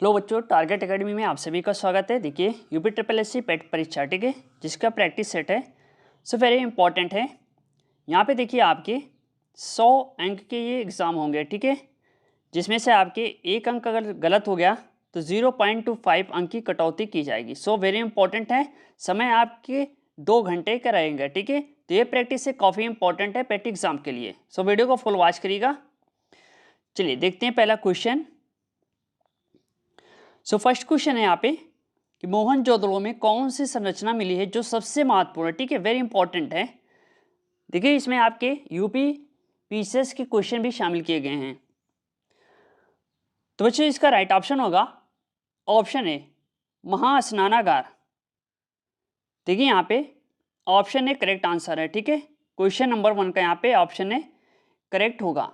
Hello बच्चों, target academy में आप सभी का स्वागत है। देखिए यूपी ट्रिपल एस सी पेट परीक्षा, ठीक है, जिसका प्रैक्टिस सेट है सो वेरी इंपॉर्टेंट है। यहाँ पे देखिए आपके 100 अंक के ये एग्ज़ाम होंगे, ठीक है, जिसमें से आपके एक अंक अगर गलत हो गया तो 0.25 अंक की कटौती की जाएगी। सो वेरी इंपॉर्टेंट है। समय आपके 2 घंटे का रहेंगे, ठीक है। तो ये प्रैक्टिस से काफ़ी इंपॉर्टेंट है पेट एग्जाम के लिए। सो वीडियो को फुल वॉच करिएगा। चलिए देखते हैं पहला क्वेश्चन। सो फर्स्ट क्वेश्चन है यहाँ पे कि मोहनजोदड़ो में कौन सी संरचना मिली है जो सबसे महत्वपूर्ण है, ठीक है, वेरी इंपॉर्टेंट है। देखिए इसमें आपके यूपी पीसीएस के क्वेश्चन भी शामिल किए गए हैं। तो बच्चों इसका राइट ऑप्शन होगा ऑप्शन ए महास्नानागार। देखिए यहाँ पे ऑप्शन ए करेक्ट आंसर है, ठीक है। क्वेश्चन नंबर 1 का यहाँ पे ऑप्शन ए करेक्ट होगा।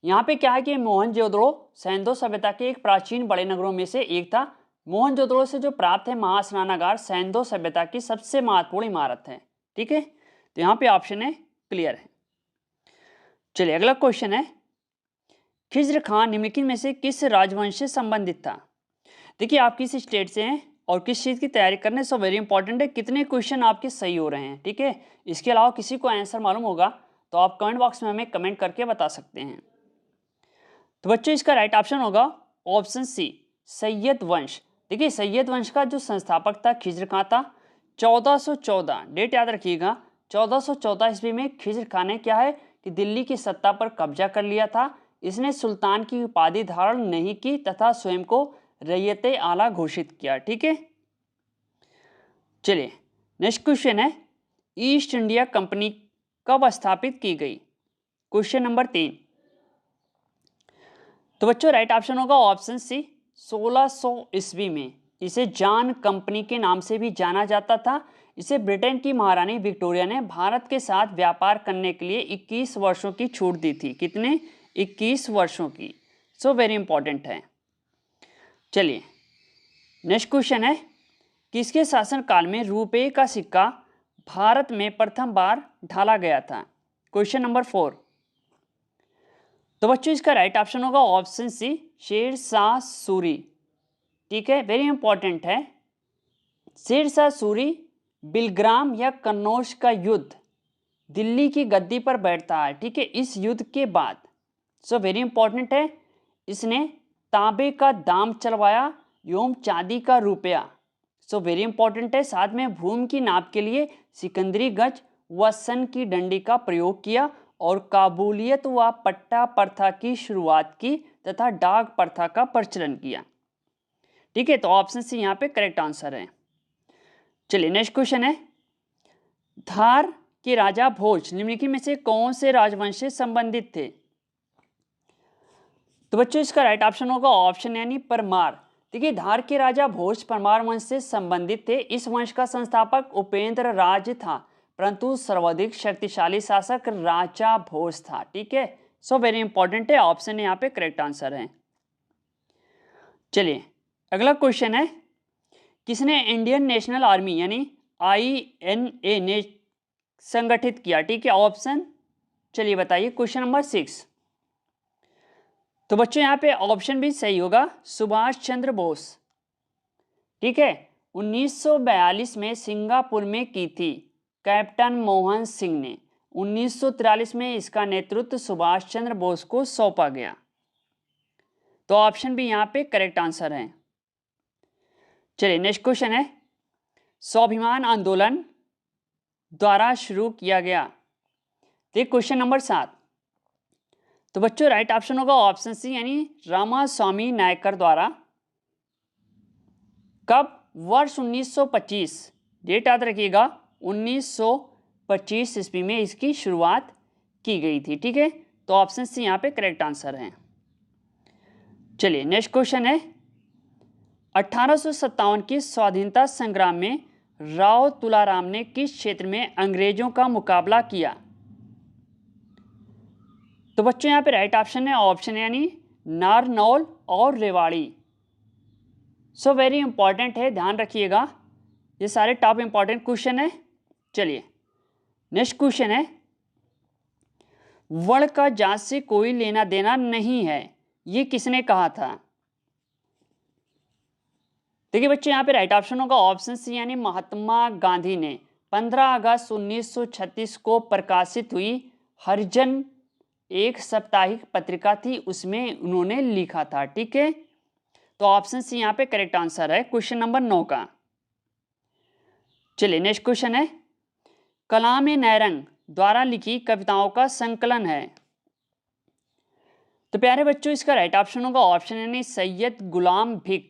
यहाँ पे क्या है कि मोहनजोदड़ो सैंधो सभ्यता के एक प्राचीन बड़े नगरों में से एक था। मोहनजोदड़ो से जो प्राप्त है महास्नानागार सैंधो सभ्यता की सबसे महत्वपूर्ण इमारत है, ठीक है। तो यहाँ पे ऑप्शन है क्लियर है। चलिए अगला क्वेश्चन है, खिज्र खान निम्नलिखित में से किस राजवंश से संबंधित था। देखिए आप किस स्टेट से हैं और किस चीज़ की तैयारी करने, सो वेरी इंपॉर्टेंट है कितने क्वेश्चन आपके सही हो रहे हैं, ठीक है। इसके अलावा किसी को आंसर मालूम होगा तो आप कमेंट बॉक्स में हमें कमेंट करके बता सकते हैं। तो बच्चों इसका राइट ऑप्शन होगा ऑप्शन सी सैयद वंश। देखिए सैयद वंश का जो संस्थापक था खिज्र खां था। 1414 डेट याद रखिएगा। 1414 ईस्वी में खिज्र खां ने क्या है कि दिल्ली की सत्ता पर कब्जा कर लिया था। इसने सुल्तान की उपाधि धारण नहीं की तथा स्वयं को रैयते आला घोषित किया, ठीक है। चलिए नेक्स्ट क्वेश्चन है, ईस्ट इंडिया कंपनी कब स्थापित की गई। Question number 3। तो बच्चों राइट ऑप्शन होगा ऑप्शन सी 1600 ईस्वी में। इसे जॉन कंपनी के नाम से भी जाना जाता था। इसे ब्रिटेन की महारानी विक्टोरिया ने भारत के साथ व्यापार करने के लिए 21 वर्षों की छूट दी थी। कितने? 21 वर्षों की। सो वेरी इंपॉर्टेंट है। चलिए नेक्स्ट क्वेश्चन है, किसके शासनकाल में रुपये का सिक्का भारत में प्रथम बार ढाला गया था। Question number 4। तो बच्चों इसका राइट ऑप्शन होगा ऑप्शन सी शेर शाह सूरी, ठीक है, वेरी इंपॉर्टेंट है। शेर शाह सूरी बिलग्राम या कन्नौज का युद्ध दिल्ली की गद्दी पर बैठता है, ठीक है, इस युद्ध के बाद। सो वेरी इंपॉर्टेंट है, इसने तांबे का दाम चलवाया एवं चांदी का रुपया। सो वेरी इंपॉर्टेंट है। साथ में भूमि की नाप के लिए सिकंदरी गज व सन की डंडी का प्रयोग किया और काबूलियत व पट्टा प्रथा की शुरुआत की तथा डाक प्रथा का प्रचलन किया, ठीक है। तो ऑप्शन सी यहाँ पे करेक्ट आंसर है। चलिए नेक्स्ट क्वेश्चन है, धार के राजा भोज निम्नलिखित में से कौन से राजवंश से संबंधित थे। तो बच्चों इसका राइट ऑप्शन होगा ऑप्शन यानी परमार। देखिए धार के राजा भोज परमार वंश से संबंधित थे। इस वंश का संस्थापक उपेंद्र राज था, परंतु सर्वाधिक शक्तिशाली शासक राजा भोज था, ठीक है। सो वेरी इंपॉर्टेंट है, ऑप्शन यहाँ पे करेक्ट आंसर है। चलिए अगला क्वेश्चन है, किसने इंडियन नेशनल आर्मी यानी INA ने संगठित किया, ठीक है। ऑप्शन चलिए बताइए। Question number 6। तो बच्चों यहाँ पे ऑप्शन भी सही होगा, सुभाष चंद्र बोस, ठीक है। 1942 में सिंगापुर में की थी कैप्टन मोहन सिंह ने। 1943 में इसका नेतृत्व सुभाष चंद्र बोस को सौंपा गया। तो ऑप्शन भी यहाँ पे करेक्ट आंसर है। चलिए नेक्स्ट क्वेश्चन है, स्वाभिमान आंदोलन द्वारा शुरू किया गया। देखिए क्वेश्चन नंबर 7। तो बच्चों राइट ऑप्शन होगा ऑप्शन सी यानी रामास्वामी नायकर द्वारा। कब? वर्ष 1925, डेट याद रखिएगा, 1925 ईस्वी में इसकी शुरुआत की गई थी, ठीक है। तो ऑप्शन सी यहाँ पे करेक्ट आंसर है। चलिए नेक्स्ट क्वेश्चन है, 1857 की स्वाधीनता संग्राम में राव तुलाराम ने किस क्षेत्र में अंग्रेजों का मुकाबला किया। तो बच्चों यहाँ पे राइट ऑप्शन है ऑप्शन यानी नारनौल और रेवाड़ी। सो वेरी इंपॉर्टेंट है, ध्यान रखिएगा, ये सारे टॉप इंपॉर्टेंट क्वेश्चन है। चलिए नेक्स्ट क्वेश्चन है, वर्ण का जात से कोई लेना देना नहीं है, ये किसने कहा था। देखिए बच्चों यहाँ पे राइट ऑप्शन होगा ऑप्शन सी, यानी महात्मा गांधी ने 15 अगस्त 1936 को प्रकाशित हुई हरिजन एक साप्ताहिक पत्रिका थी, उसमें उन्होंने लिखा था। ठीक है, तो ऑप्शन सी यहाँ पे करेक्ट आंसर है क्वेश्चन नंबर 9 का। चलिए नेक्स्ट क्वेश्चन है, कलाम नैरंग द्वारा लिखी कविताओं का संकलन है। तो प्यारे बच्चों इसका राइट ऑप्शन होगा ऑप्शन यानी सैयद गुलाम बिग।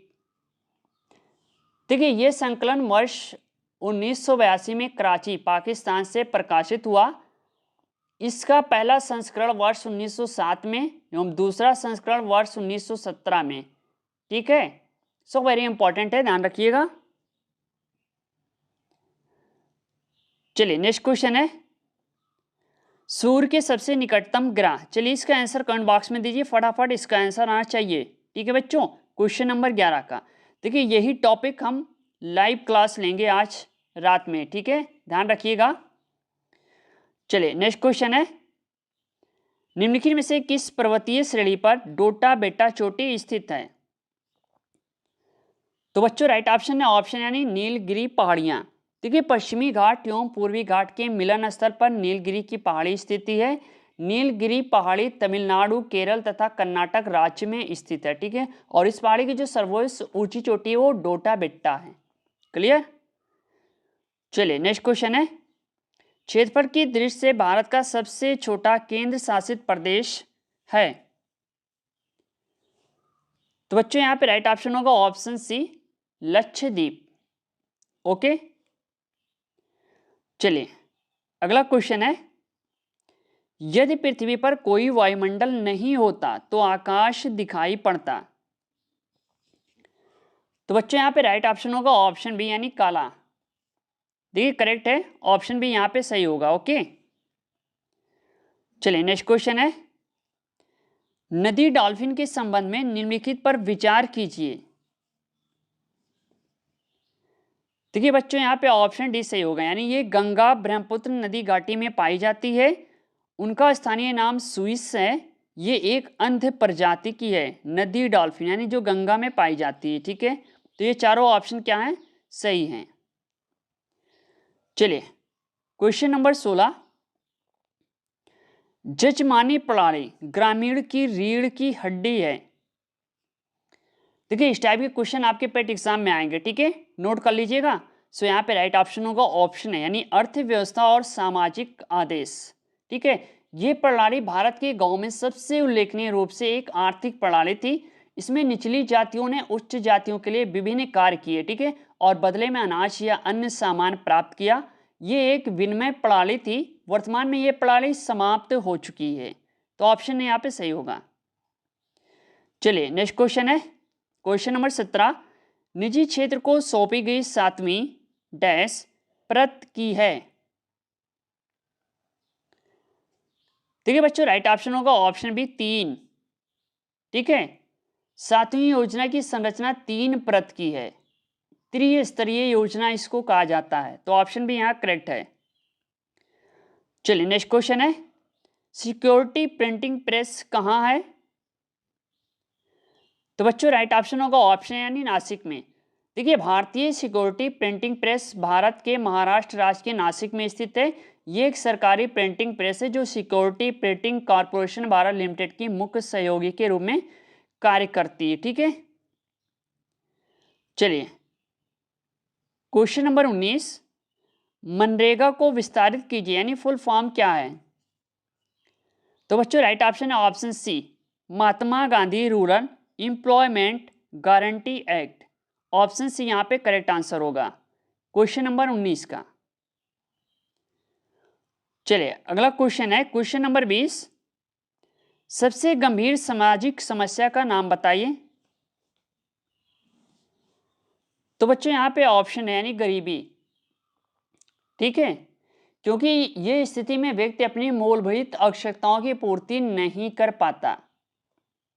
देखिए ये संकलन वर्ष 1982 में कराची पाकिस्तान से प्रकाशित हुआ। इसका पहला संस्करण वर्ष 1907 में एवं दूसरा संस्करण वर्ष 1917 में। ठीक है, सो वेरी इंपॉर्टेंट है, ध्यान रखिएगा। चलिए नेक्स्ट क्वेश्चन है, सूर्य के सबसे निकटतम ग्रह। चलिए इसका आंसर कमेंट बॉक्स में दीजिए फटाफट, इसका आंसर आना चाहिए। ठीक है बच्चों, क्वेश्चन नंबर 11 का। देखिए यही टॉपिक हम लाइव क्लास लेंगे आज रात में। ठीक है, ध्यान रखिएगा। चलिए नेक्स्ट क्वेश्चन है, निम्नलिखित में से किस पर्वतीय श्रेणी पर डोटा बेटा चोटी स्थित है। तो बच्चों राइट ऑप्शन है ऑप्शन यानी नीलगिरी पहाड़ियां। देखिए पश्चिमी घाट एवं पूर्वी घाट के मिलन स्थल पर नीलगिरी की पहाड़ी स्थिति है। नीलगिरी पहाड़ी तमिलनाडु, केरल तथा कर्नाटक राज्य में स्थित है। ठीक है, और इस पहाड़ी की जो सर्वोच्च ऊंची चोटी है वो डोटा बेट्टा है। क्लियर। चलिए नेक्स्ट क्वेश्चन है, क्षेत्रफल की दृष्टि से भारत का सबसे छोटा केंद्र शासित प्रदेश है। तो बच्चों यहां पे राइट ऑप्शन होगा ऑप्शन सी, लक्षद्वीप। ओके, चलिए अगला क्वेश्चन है, यदि पृथ्वी पर कोई वायुमंडल नहीं होता तो आकाश दिखाई पड़ता। तो बच्चों यहां पे राइट ऑप्शन होगा ऑप्शन बी यानी काला। देखिए करेक्ट है, ऑप्शन बी यहां पे सही होगा। ओके, चलिए नेक्स्ट क्वेश्चन है, नदी डॉल्फिन के संबंध में निम्नलिखित पर विचार कीजिए। देखिए बच्चों यहाँ पे ऑप्शन डी सही होगा, यानी ये गंगा ब्रह्मपुत्र नदी घाटी में पाई जाती है। उनका स्थानीय नाम स्विस है। ये एक अंध प्रजाति की है नदी डॉल्फिन, यानी जो गंगा में पाई जाती है। ठीक है, तो ये चारों ऑप्शन क्या हैं, सही हैं। चलिए क्वेश्चन नंबर 16, जजमानी प्रणाली ग्रामीण की रीढ़ की हड्डी है। देखिए इस टाइप के क्वेश्चन आपके पेट एग्जाम में आएंगे। ठीक है, नोट कर लीजिएगा। सो यहाँ पे राइट ऑप्शन होगा ऑप्शन है यानी अर्थव्यवस्था और सामाजिक आदेश। ठीक है, ये प्रणाली भारत के गांव में सबसे उल्लेखनीय रूप से एक आर्थिक प्रणाली थी। इसमें निचली जातियों ने उच्च जातियों के लिए विभिन्न कार्य किए। ठीक है, और बदले में अनाज या अन्य सामान प्राप्त किया। ये एक विनिमय प्रणाली थी। वर्तमान में ये प्रणाली समाप्त हो चुकी है। तो ऑप्शन यहाँ पे सही होगा। चलिए नेक्स्ट क्वेश्चन है, क्वेश्चन नंबर 17, निजी क्षेत्र को सौंपी गई 7वीं डैश प्रत की है। देखिए बच्चों राइट ऑप्शन होगा ऑप्शन बी 3। ठीक है, 7वीं योजना की संरचना 3 प्रत की है। त्रिस्तरीय योजना इसको कहा जाता है। तो ऑप्शन बी यहां करेक्ट है। चलिए नेक्स्ट क्वेश्चन है, सिक्योरिटी प्रिंटिंग प्रेस कहां है। तो बच्चों राइट ऑप्शन होगा ऑप्शन यानी नासिक में। देखिए भारतीय सिक्योरिटी प्रिंटिंग प्रेस भारत के महाराष्ट्र राज्य के नासिक में स्थित है। ये एक सरकारी प्रिंटिंग प्रेस है जो security printing corporation Bharat limited की मुख्य सहयोगी के रूप में कार्य करती है। ठीक है, चलिए क्वेश्चन नंबर 19, मनरेगा को विस्तारित कीजिए यानी फुल फॉर्म क्या है। तो बच्चों राइट ऑप्शन है option C, Mahatma Gandhi rural employment guarantee act. Option C यहां पे करेक्ट आंसर होगा क्वेश्चन नंबर 19 का। चलिए अगला क्वेश्चन है क्वेश्चन नंबर 20, सबसे गंभीर सामाजिक समस्या का नाम बताइए। तो बच्चों यहां पे ऑप्शन है यानी गरीबी। ठीक है, क्योंकि ये स्थिति में व्यक्ति अपनी मूलभूत आवश्यकताओं की पूर्ति नहीं कर पाता।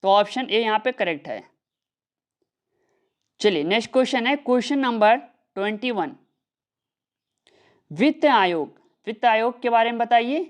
तो ऑप्शन ए यहां पे करेक्ट है। चलिए नेक्स्ट क्वेश्चन है क्वेश्चन नंबर 21, वित्त आयोग। वित्त आयोग के बारे में बताइए।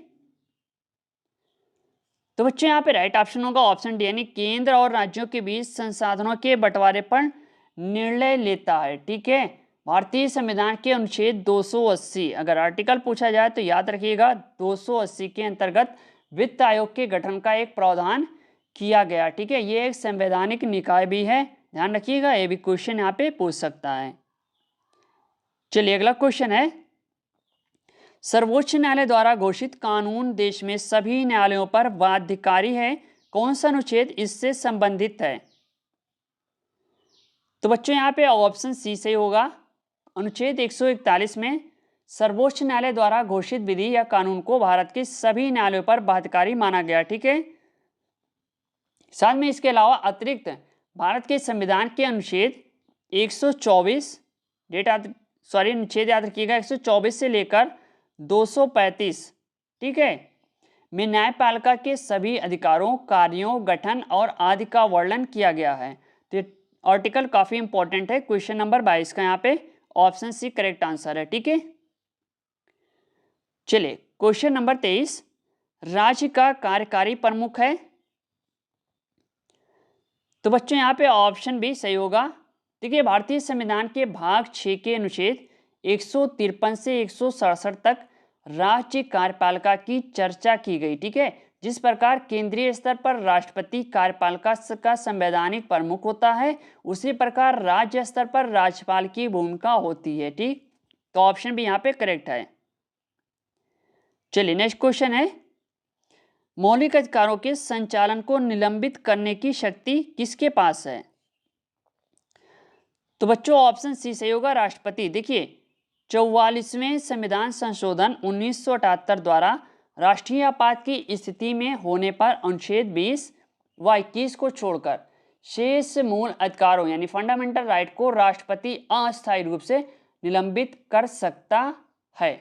तो बच्चों यहां पे राइट ऑप्शन होगा ऑप्शन डी यानी केंद्र और राज्यों के बीच संसाधनों के बंटवारे पर निर्णय लेता है। ठीक है, भारतीय संविधान के अनुच्छेद 280, अगर आर्टिकल पूछा जाए तो याद रखिएगा 280 के अंतर्गत वित्त आयोग के गठन का एक प्रावधान किया गया। ठीक है, ये एक संवैधानिक निकाय भी है, ध्यान रखिएगा, ये भी क्वेश्चन यहाँ पे पूछ सकता है। चलिए अगला क्वेश्चन है, सर्वोच्च न्यायालय द्वारा घोषित कानून देश में सभी न्यायालयों पर बाध्यकारी है, कौन सा अनुच्छेद इससे संबंधित है? तो बच्चों यहाँ पे ऑप्शन सी सही होगा। अनुच्छेद 141 में सर्वोच्च न्यायालय द्वारा घोषित विधि या कानून को भारत के सभी न्यायालयों पर बाध्यकारी माना गया। ठीक है, साथ में इसके अलावा अतिरिक्त भारत के संविधान के अनुच्छेद 124 अनुच्छेद याद रखिएगा 124 से लेकर 235, ठीक है, में न्यायपालिका के सभी अधिकारों, कार्यों, गठन और आदि का वर्णन किया गया है। तो आर्टिकल काफी इंपॉर्टेंट है। क्वेश्चन नंबर 22 का यहाँ पे ऑप्शन सी करेक्ट आंसर है। ठीक है, चलिए क्वेश्चन नंबर 23, राज्य का कार्यकारी प्रमुख है। तो बच्चों यहाँ पे ऑप्शन बी सही होगा। देखिए, भारतीय संविधान के भाग 6 के अनुच्छेद 153 से 167 तक राज्य कार्यपालिका की चर्चा की गई। ठीक है, जिस प्रकार केंद्रीय स्तर पर राष्ट्रपति कार्यपालिका का संवैधानिक प्रमुख होता है, उसी प्रकार राज्य स्तर पर राज्यपाल की भूमिका होती है। ठीक, तो ऑप्शन भी यहाँ पे करेक्ट है। चलिए नेक्स्ट क्वेश्चन है, मौलिक अधिकारों के संचालन को निलंबित करने की शक्ति किसके पास है? तो बच्चों ऑप्शन सी सही होगा, राष्ट्रपति। देखिए, 44वें संविधान संशोधन 1978 द्वारा राष्ट्रीय आपात की स्थिति में होने पर अनुच्छेद 20 व 21 को छोड़कर शेष मूल अधिकारों यानी फंडामेंटल राइट को राष्ट्रपति अस्थायी रूप से निलंबित कर सकता है।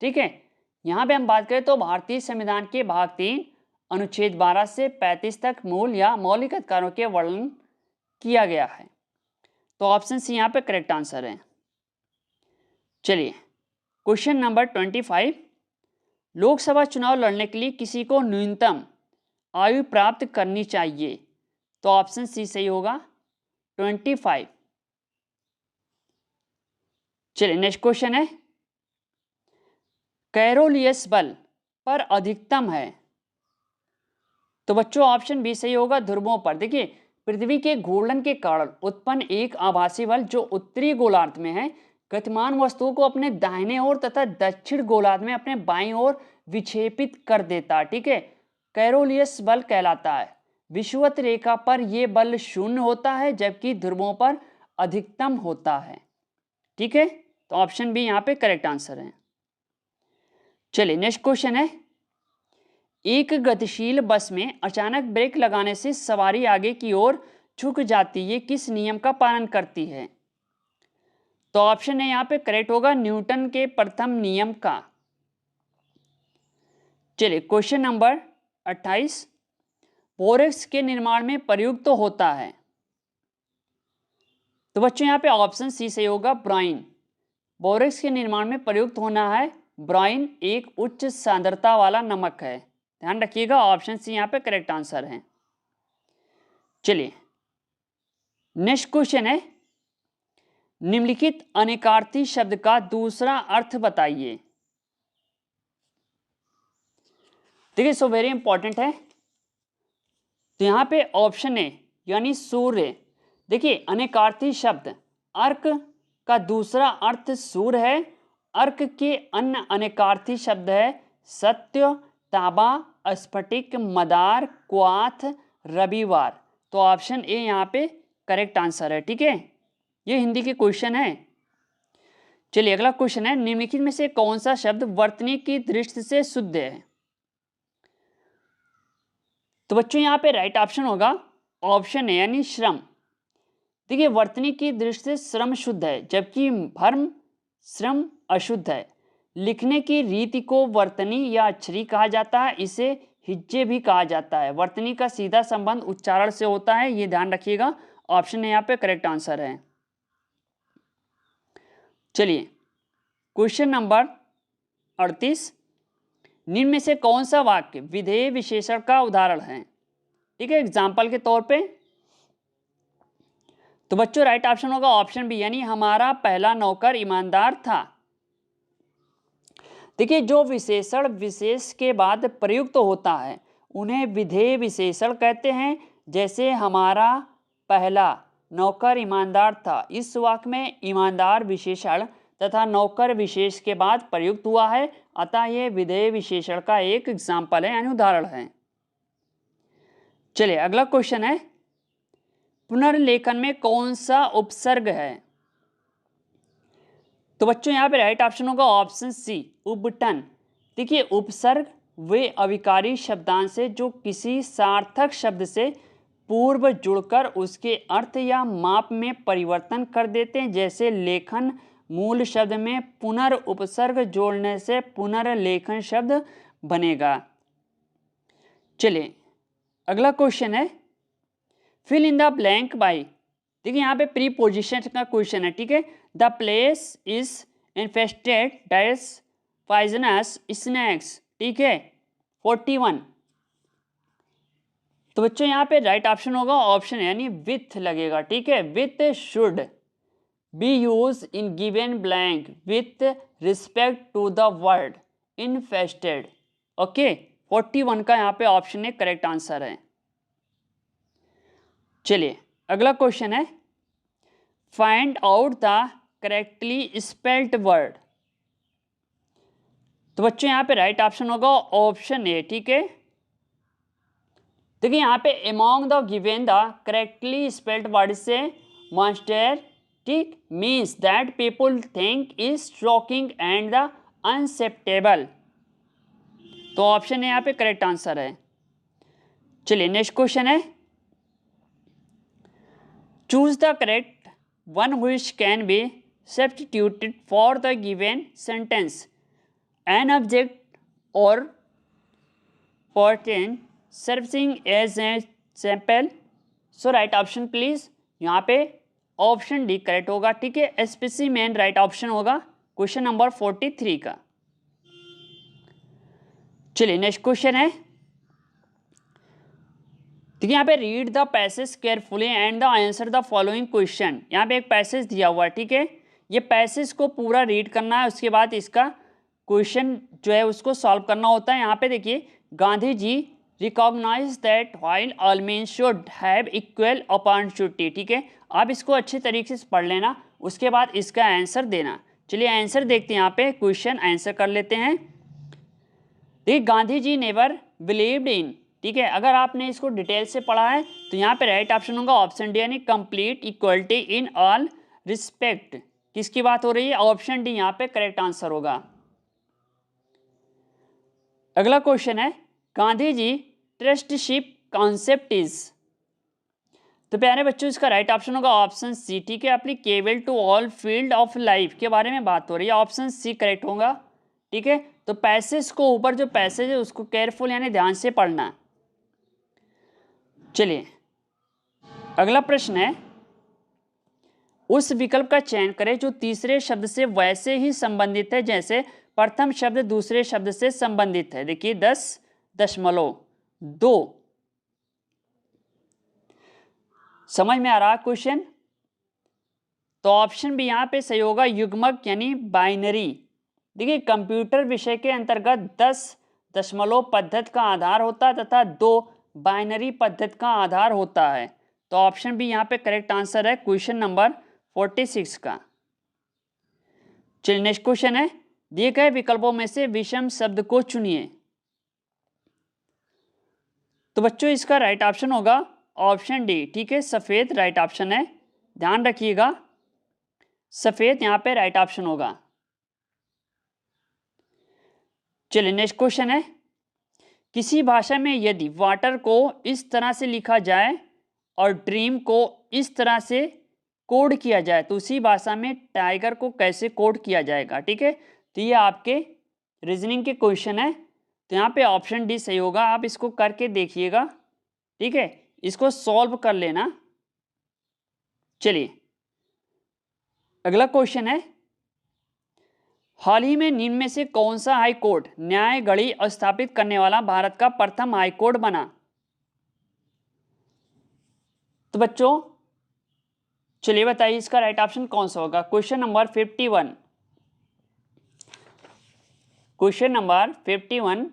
ठीक है, यहाँ पे हम बात करें तो भारतीय संविधान के भाग 3 अनुच्छेद 12 से 35 तक मूल या मौलिक अधिकारों के वर्णन किया गया है। तो ऑप्शन सी यहाँ पे करेक्ट आंसर है। चलिए क्वेश्चन नंबर 25, लोकसभा चुनाव लड़ने के लिए किसी को न्यूनतम आयु प्राप्त करनी चाहिए? तो ऑप्शन सी सही होगा, 25। चलिए नेक्स्ट क्वेश्चन है, कैरोलियस बल पर अधिकतम है? तो बच्चों ऑप्शन बी सही होगा, ध्रुवों पर। देखिए, पृथ्वी के घूर्णन के कारण उत्पन्न एक आभासी बल जो उत्तरी गोलार्ध में है, गतिमान वस्तुओं को अपने दाहिने ओर तथा दक्षिण गोलार्ध में अपने बाईं ओर विक्षेपित कर देता। ठीक है, कैरोलियस बल कहलाता है। विषुवत रेखा पर यह बल 0 होता है, जबकि ध्रुवों पर अधिकतम होता है। ठीक है, तो ऑप्शन बी यहाँ पे करेक्ट आंसर है। चलिए नेक्स्ट क्वेश्चन है, एक गतिशील बस में अचानक ब्रेक लगाने से सवारी आगे की ओर झुक जाती है, किस नियम का पालन करती है? तो ऑप्शन है यहाँ पे करेक्ट होगा, न्यूटन के प्रथम नियम का। चलिए क्वेश्चन नंबर 28, बोरेक्स के निर्माण में प्रयुक्त होता है? तो बच्चों यहाँ पे ऑप्शन सी सही होगा, ब्राइन। बोरेक्स के निर्माण में प्रयुक्त होना है ब्राइन, एक उच्च सांद्रता वाला नमक है, ध्यान रखिएगा, ऑप्शन सी यहाँ पे करेक्ट आंसर है। चलिए नेक्स्ट क्वेश्चन है, निम्नलिखित अनेकार्थी शब्द का दूसरा अर्थ बताइए। देखिए सो वेरी इंपॉर्टेंट है, तो यहाँ पे ऑप्शन ए यानी सूर्य। देखिए, अनेकार्थी शब्द अर्क का दूसरा अर्थ सूर्य है। अर्क के अन्य अनेकार्थी शब्द है सत्य, ताबा, स्फटिक, मदार, क्वाथ, रविवार। तो ऑप्शन ए यहाँ पे करेक्ट आंसर है। ठीक है, ये हिंदी के क्वेश्चन है। चलिए अगला क्वेश्चन है, निम्नलिखित में से कौन सा शब्द वर्तनी की दृष्टि से शुद्ध है? तो बच्चों यहाँ पे राइट ऑप्शन होगा ऑप्शन ए यानी श्रम। देखिए, वर्तनी की दृष्टि से श्रम शुद्ध है, जबकि भर्म श्रम अशुद्ध है। लिखने की रीति को वर्तनी या अक्षरी कहा जाता है, इसे हिज्जे भी कहा जाता है। वर्तनी का सीधा संबंध उच्चारण से होता है, ये ध्यान रखिएगा, ऑप्शन यहाँ पे करेक्ट आंसर है। चलिए क्वेश्चन नंबर 38, निम्न में से कौन सा वाक्य विधेय विशेषण का उदाहरण है? ठीक है, एग्जाम्पल के तौर पे, तो बच्चों राइट ऑप्शन होगा ऑप्शन बी, यानी हमारा पहला नौकर ईमानदार था। देखिए जो विशेषण विशेष के बाद प्रयुक्त होता है उन्हें विधेय विशेषण कहते हैं। जैसे हमारा पहला नौकर ईमानदार था, इस वाक्य में ईमानदार विशेषण तथा नौकर विशेष के बाद प्रयुक्त हुआ है, अतः यह विधेय विशेषण का एक एग्जाम्पल है, यानी उदाहरण है। चलिए अगला क्वेश्चन है, पुनर्लेखन में कौन सा उपसर्ग है? तो बच्चों यहाँ पे राइट ऑप्शन होगा ऑप्शन सी, उपटन। देखिए उपसर्ग वे अविकारी शब्दांश से जो किसी सार्थक शब्द से पूर्व जुड़कर उसके अर्थ या माप में परिवर्तन कर देते हैं। जैसे लेखन मूल शब्द में पुनर्उपसर्ग जोड़ने से पुनर्लेखन शब्द बनेगा। चलिए अगला क्वेश्चन है, fill in the blank by. देखिए यहाँ पे प्रीपोजिशन का क्वेश्चन है, ठीक है। The place is infested dash poisonous snakes, ठीक है 41। तो बच्चों यहाँ पे राइट ऑप्शन होगा ऑप्शन यानी विथ लगेगा, ठीक है। With should be use in given blank with respect to the word infested. Okay 41 का यहाँ पे ऑप्शन है करेक्ट आंसर है। चलिए अगला क्वेश्चन है, find out the correctly spelled word. तो बच्चों यहाँ पे राइट ऑप्शन होगा ऑप्शन ए, ठीक है। देखिए यहाँ पे among the given the correctly spelled word से मॉन्स्टर, ठीक, means that people think is shocking and the unacceptable. तो ऑप्शन ए यहाँ पे करेक्ट आंसर है। चलिए नेक्स्ट क्वेश्चन है, choose the correct one which can be substituted for the given sentence an object और person serving as a sample. So right option please. यहाँ पे option D correct होगा, ठीक है। स्पेसिमेन राइट ऑप्शन होगा question number 43 का। चलिए next question है, देखिए यहाँ पे read the passage carefully and the answer the following question. यहाँ पे एक पैसेज दिया हुआ है, ठीक है। ये पैसेज को पूरा रीड करना है, उसके बाद इसका क्वेश्चन जो है उसको सॉल्व करना होता है। यहाँ पे देखिए, Gandhi ji recognize that while all men should have equal opportunity, ठीक है। आप इसको अच्छे तरीके से पढ़ लेना, उसके बाद इसका आंसर देना। चलिए आंसर देखते हैं, यहाँ पे क्वेश्चन आंसर कर लेते हैं। देखिए गांधी जी नेवर बिलीव्ड इन, ठीक है। अगर आपने इसको डिटेल से पढ़ा है तो यहाँ पे राइट ऑप्शन होगा ऑप्शन डी, यानी complete equality in all respect. किसकी बात हो रही है? ऑप्शन डी यहाँ पे करेक्ट आंसर होगा। अगला क्वेश्चन है, Gandhi ji trusteeship concept is. तो प्यारे बच्चों इसका राइट ऑप्शन होगा ऑप्शन सी, ठीक है। Applicable to all field of life के बारे में बात हो रही है, ऑप्शन सी करेक्ट होगा, ठीक है। तो पैसेज को ऊपर जो पैसेज है उसको केयरफुल यानी ध्यान से पढ़ना। चलिए अगला प्रश्न है, उस विकल्प का चयन करें जो तीसरे शब्द से वैसे ही संबंधित है जैसे प्रथम शब्द दूसरे शब्द से संबंधित है। देखिए 10.2। समझ में आ रहा क्वेश्चन? तो ऑप्शन भी यहाँ पे सही होगा, युग्मक यानी बाइनरी। देखिए कंप्यूटर विषय के अंतर्गत 10 पद्धति का आधार होता है तथा 2 बाइनरी पद्धति का आधार होता है। तो ऑप्शन भी यहाँ पे करेक्ट आंसर है क्वेश्चन नंबर 46 का। चलिए नेक्स्ट क्वेश्चन है, दिए गए विकल्पों में से विषम शब्द को चुनिए। तो बच्चों इसका राइट ऑप्शन होगा ऑप्शन डी, ठीक है। सफेद राइट ऑप्शन है, ध्यान रखिएगा, सफेद यहाँ पे राइट ऑप्शन होगा। चलिए नेक्स्ट क्वेश्चन है, किसी भाषा में यदि वाटर को इस तरह से लिखा जाए और ड्रीम को इस तरह से कोड किया जाए तो उसी भाषा में टाइगर को कैसे कोड किया जाएगा, ठीक है। तो ये आपके रीजनिंग के क्वेश्चन है, तो यहाँ पे ऑप्शन डी सही होगा। आप इसको करके देखिएगा, ठीक है, इसको सॉल्व कर लेना। चलिए अगला क्वेश्चन है, हाल ही में निम्न में से कौन सा हाई कोर्ट न्याय घड़ी स्थापित करने वाला भारत का प्रथम हाई कोर्ट बना? तो बच्चों चलिए बताइए इसका राइट ऑप्शन कौन सा होगा। क्वेश्चन नंबर 51, क्वेश्चन नंबर 51,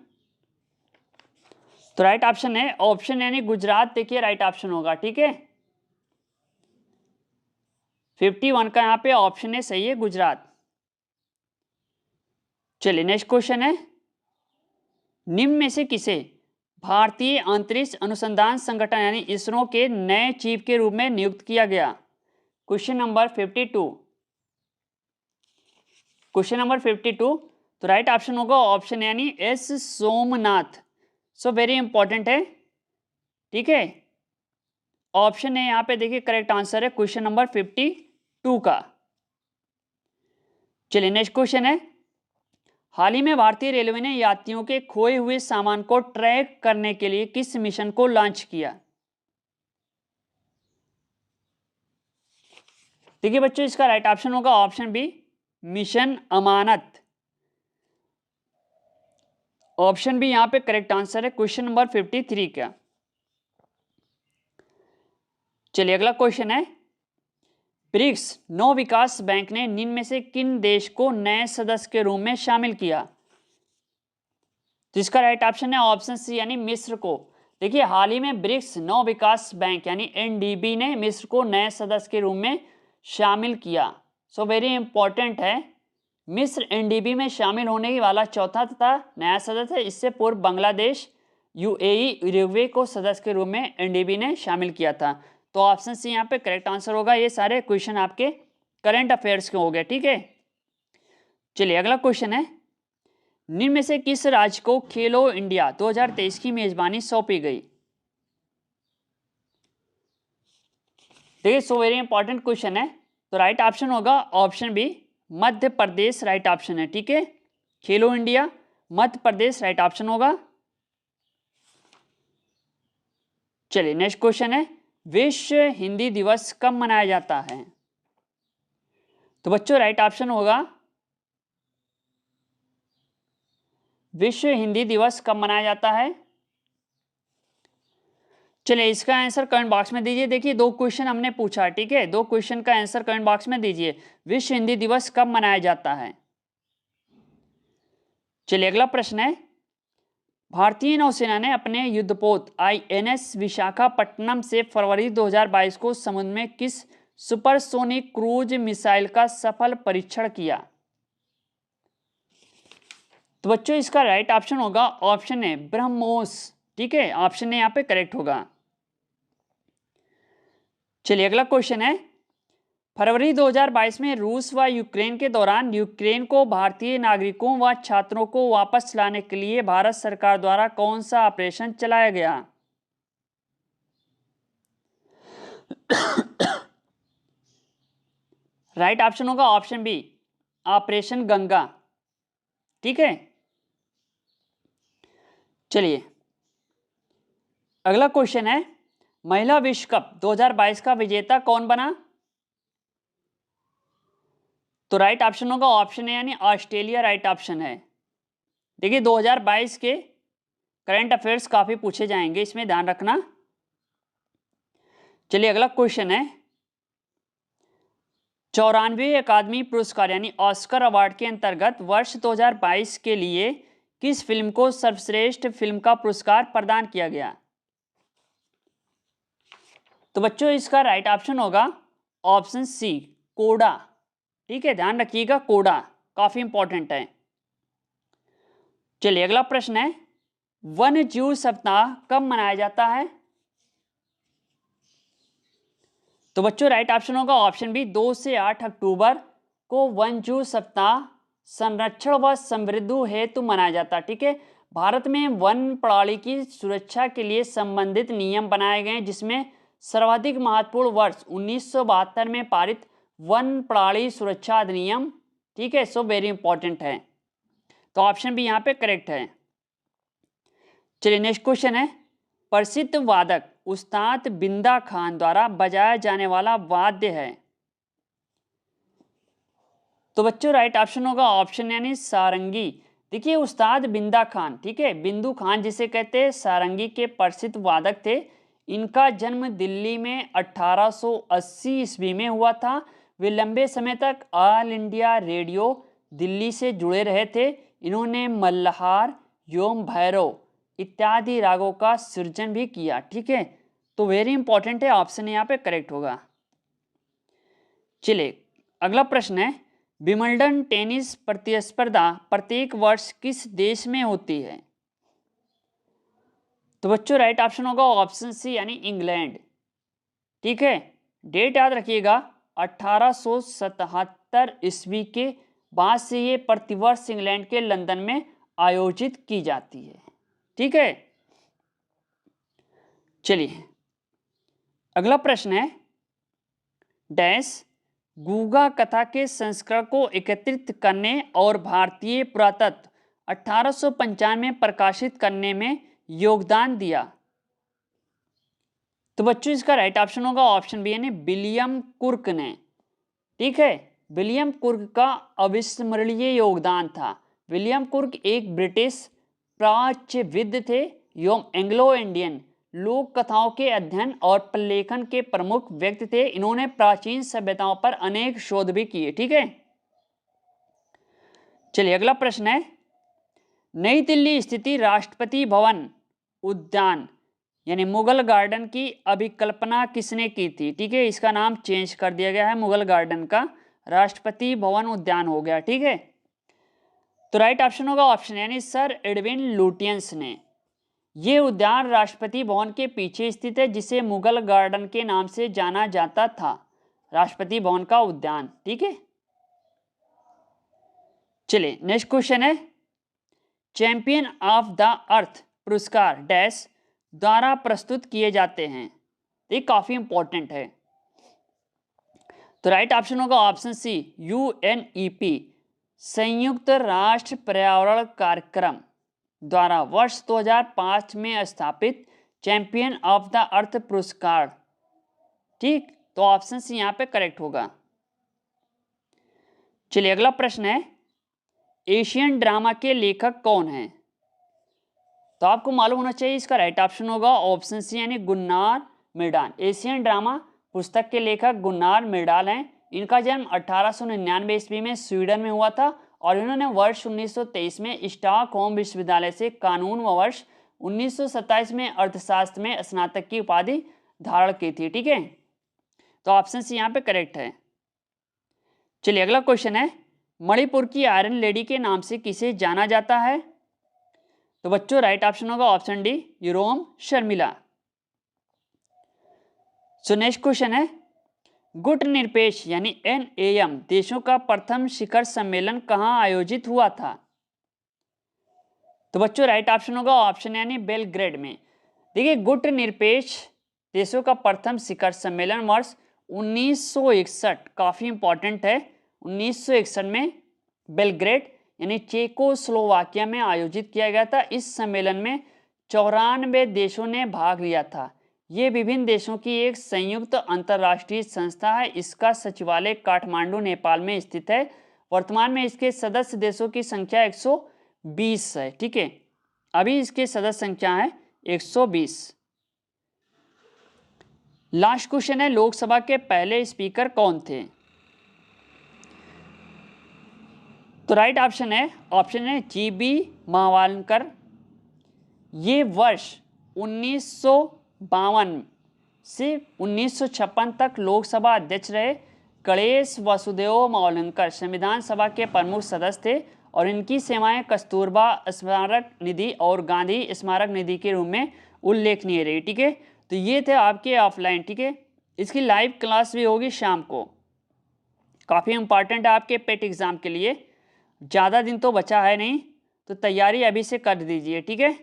तो राइट ऑप्शन है ऑप्शन यानी गुजरात, देखिए राइट ऑप्शन होगा, ठीक है। 51 का यहाँ पे ऑप्शन है सही है गुजरात। चलिए नेक्स्ट क्वेश्चन है, निम्न में से किसे भारतीय अंतरिक्ष अनुसंधान संगठन यानी इसरो के नए चीफ के रूप में नियुक्त किया गया। क्वेश्चन नंबर 52, क्वेश्चन नंबर 52, तो राइट ऑप्शन होगा ऑप्शन यानी S Somnath. So very important है, ठीक है। ऑप्शन है यहाँ पे देखिए करेक्ट आंसर है क्वेश्चन नंबर 52 का। चलिए नेक्स्ट क्वेश्चन है, हाल ही में भारतीय रेलवे ने यात्रियों के खोए हुए सामान को ट्रैक करने के लिए किस मिशन को लॉन्च किया। देखिए बच्चों इसका राइट ऑप्शन होगा ऑप्शन बी मिशन अमानत। ऑप्शन बी यहां पे करेक्ट आंसर है क्वेश्चन नंबर 53 का। चलिए अगला क्वेश्चन है, ब्रिक्स नौ विकास बैंक ने निम्न में से किन देश को नए सदस्य के रूप में शामिल किया। तो इसका राइट ऑप्शन है ऑप्शन सी यानी मिस्र को। देखिए हाल ही में ब्रिक्स नौ विकास बैंक यानी एनडीबी ने मिस्र को नए सदस्य के रूप में शामिल किया। सो वेरी इंपॉर्टेंट है, मिस्र एनडीबी में शामिल होने वाला चौथा तथा नया सदस्य है। इससे पूर्व बांग्लादेश, यूएई, उरुग्वे को सदस्य के रूप में एनडीबी ने शामिल किया था। तो ऑप्शन सी यहाँ पे करेक्ट आंसर होगा। ये सारे क्वेश्चन आपके करंट अफेयर्स के हो गए, ठीक है। चलिए अगला क्वेश्चन है, निम्न में से किस राज्य को खेलो इंडिया 2023 की मेजबानी सौंपी गई। देखिए सो वेरी इंपॉर्टेंट क्वेश्चन है, तो राइट ऑप्शन होगा option B Madhya Pradesh, right option है, ठीक है। खेलो India Madhya Pradesh right option होगा। चलिए नेक्स्ट क्वेश्चन है, विश्व हिंदी दिवस कब मनाया जाता है। तो बच्चों राइट ऑप्शन होगा विश्व हिंदी दिवस कब मनाया जाता है। चलिए इसका आंसर कमेंट बॉक्स में दीजिए। देखिए दो क्वेश्चन हमने पूछा, ठीक है, दो क्वेश्चन का आंसर कमेंट बॉक्स में दीजिए। विश्व हिंदी दिवस कब मनाया जाता है। चलिए अगला प्रश्न है, भारतीय नौसेना ने अपने युद्धपोत आईएनएस विशाखापट्टनम से फरवरी 2022 को समुद्र में किस सुपरसोनिक क्रूज मिसाइल का सफल परीक्षण किया। तो बच्चों इसका राइट ऑप्शन होगा ऑप्शन है ब्रह्मोस, ठीक है, ऑप्शन है यहाँ पे करेक्ट होगा। चलिए अगला क्वेश्चन है, फरवरी 2022 में रूस व यूक्रेन के दौरान यूक्रेन को भारतीय नागरिकों व छात्रों को वापस लाने के लिए भारत सरकार द्वारा कौन सा ऑपरेशन चलाया गया। राइट ऑप्शन होगा ऑप्शन बी ऑपरेशन गंगा, ठीक है। चलिए अगला क्वेश्चन है, महिला विश्व कप 2022 का विजेता कौन बना। तो राइट ऑप्शन होगा ऑप्शन है यानी ऑस्ट्रेलिया, राइट ऑप्शन है। देखिए 2022 के करंट अफेयर्स काफी पूछे जाएंगे, इसमें ध्यान रखना। चलिए अगला क्वेश्चन है, 94वें अकादमी पुरस्कार यानी ऑस्कर अवार्ड के अंतर्गत वर्ष 2022 के लिए किस फिल्म को सर्वश्रेष्ठ फिल्म का पुरस्कार प्रदान किया गया। तो बच्चों इसका राइट ऑप्शन होगा ऑप्शन सी कोडा, ठीक है, ध्यान रखिएगा कोडा काफी इंपॉर्टेंट है। चलिए अगला प्रश्न है, वन्य जीव सप्ताह कब मनाया जाता है। तो बच्चों राइट ऑप्शन होगा ऑप्शन बी 2 से 8 अक्टूबर को वन्य जीव सप्ताह संरक्षण व समृद्धि हेतु मनाया जाता है, ठीक है। भारत में वन प्रणाली की सुरक्षा के लिए संबंधित नियम बनाए गए, जिसमें सर्वाधिक महत्वपूर्ण वर्ष 1972 में पारित वन प्रणाली सुरक्षा अधिनियम, ठीक है। सो वेरी इंपॉर्टेंट है, तो ऑप्शन बी यहाँ पे करेक्ट है। चलिए नेक्स्ट क्वेश्चन है, प्रसिद्ध वादक उस्ताद बिंदा खान द्वारा बजाया जाने वाला वाद्य है। तो बच्चों राइट ऑप्शन होगा ऑप्शन यानी सारंगी। देखिए उस्ताद बिंदा खान, ठीक है, बिंदु खान जिसे कहते हैं, सारंगी के प्रसिद्ध वादक थे। इनका जन्म दिल्ली में 1880 ईस्वी में हुआ था। वे लंबे समय तक ऑल इंडिया रेडियो दिल्ली से जुड़े रहे थे। इन्होंने मल्हार, योम भैरव इत्यादि रागों का सृजन भी किया। ठीक है, तो वेरी इंपॉर्टेंट है, ऑप्शन यहाँ पे करेक्ट होगा। चलिए अगला प्रश्न है, विंबलडन टेनिस प्रतिस्पर्धा प्रत्येक वर्ष किस देश में होती है? तो बच्चों राइट ऑप्शन होगा ऑप्शन सी यानी इंग्लैंड। ठीक है, डेट याद रखिएगा 1877 ईस्वी के बाद से ये प्रतिवर्ष इंग्लैंड के लंदन में आयोजित की जाती है। ठीक है, चलिए अगला प्रश्न है, डैश गूगा कथा के संस्करण को एकत्रित करने और भारतीय पुरातत्व 1895 में प्रकाशित करने में योगदान दिया? तो बच्चों इसका राइट ऑप्शन होगा ऑप्शन बी यानी विलियम कुर्क ने। ठीक है, विलियम कुर्क का अविस्मरणीय योगदान था। विलियम कुर्क एक ब्रिटिश प्राच्यविद थे एवं एंग्लो इंडियन लोक कथाओं के अध्ययन और प्रलेखन के प्रमुख व्यक्ति थे। इन्होंने प्राचीन सभ्यताओं पर अनेक शोध भी किए। ठीक है, चलिए अगला प्रश्न है, नई दिल्ली स्थित राष्ट्रपति भवन उद्यान यानी मुगल गार्डन की अभिकल्पना किसने की थी? ठीक है, इसका नाम चेंज कर दिया गया है, मुगल गार्डन का राष्ट्रपति भवन उद्यान हो गया। ठीक है, तो राइट ऑप्शन होगा ऑप्शन यानी सर एडविन लुटियंस ने। ये उद्यान राष्ट्रपति भवन के पीछे स्थित है, जिसे मुगल गार्डन के नाम से जाना जाता था, राष्ट्रपति भवन का उद्यान। ठीक है, चलिए नेक्स्ट क्वेश्चन है, चैंपियन ऑफ द अर्थ पुरस्कार डैश द्वारा प्रस्तुत किए जाते हैं? ये काफी इंपॉर्टेंट है, तो राइट ऑप्शन होगा ऑप्शन सी UNEP संयुक्त राष्ट्र पर्यावरण कार्यक्रम द्वारा वर्ष 2005 में स्थापित चैंपियन ऑफ द अर्थ पुरस्कार। ठीक, तो ऑप्शन सी यहां पे करेक्ट होगा। चलिए अगला प्रश्न है, एशियन ड्रामा के लेखक कौन हैं? तो आपको मालूम होना चाहिए, इसका राइट ऑप्शन होगा ऑप्शन सी यानी गुन्नार मिर्डाल। एशियन ड्रामा पुस्तक के लेखक गुन्नार मिर्डाल हैं। इनका जन्म 1899 ईस्वी में स्वीडन में हुआ था और इन्होंने वर्ष 1923 में स्टॉकहोम विश्वविद्यालय से कानून व वर्ष 1927 में अर्थशास्त्र में स्नातक की उपाधि धारण की थी। ठीक है, तो ऑप्शन सी यहाँ पे करेक्ट है। चलिए अगला क्वेश्चन है, मणिपुर की आयरन लेडी के नाम से किसे जाना जाता है? तो बच्चों राइट ऑप्शन होगा option D Irom Sharmila. So next question है, गुटनिरपेक्ष यानी NAM देशों का प्रथम शिखर सम्मेलन कहां आयोजित हुआ था? तो बच्चों राइट ऑप्शन होगा ऑप्शन यानी बेलग्रेड में। देखिए गुटनिरपेक्ष देशों का प्रथम शिखर सम्मेलन वर्ष 1961 काफी इंपॉर्टेंट है, 1961 में बेलग्रेड यानी चेकोस्लोवाकिया में आयोजित किया गया था। इस सम्मेलन में 94 देशों ने भाग लिया था। ये विभिन्न देशों की एक संयुक्त अंतर्राष्ट्रीय संस्था है। इसका सचिवालय काठमांडू नेपाल में स्थित है। वर्तमान में इसके सदस्य देशों की संख्या 120 है। ठीक है, अभी इसके सदस्य संख्या है 120। लास्ट क्वेश्चन है, लोकसभा के पहले स्पीकर कौन थे? तो राइट ऑप्शन है GB मावलंकर। ये वर्ष 1952 से 1956 तक लोकसभा अध्यक्ष रहे। गणेश वासुदेव मावलंकर संविधान सभा के प्रमुख सदस्य थे और इनकी सेवाएं कस्तूरबा स्मारक निधि और गांधी स्मारक निधि के रूप में उल्लेखनीय रही। ठीक है, तो ये थे आपके ऑफलाइन। ठीक है, इसकी लाइव क्लास भी होगी शाम को, काफ़ी इंपॉर्टेंट है आपके पेट एग्जाम के लिए। ज़्यादा दिन तो बचा है नहीं, तो तैयारी अभी से कर दीजिए। ठीक है,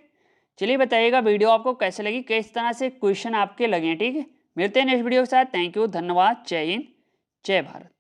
चलिए बताइएगा वीडियो आपको कैसे लगी, किस तरह से क्वेश्चन आपके लगे। ठीक है, मिलते हैं नेक्स्ट वीडियो के साथ। थैंक यू, धन्यवाद, जय हिंद, जय भारत।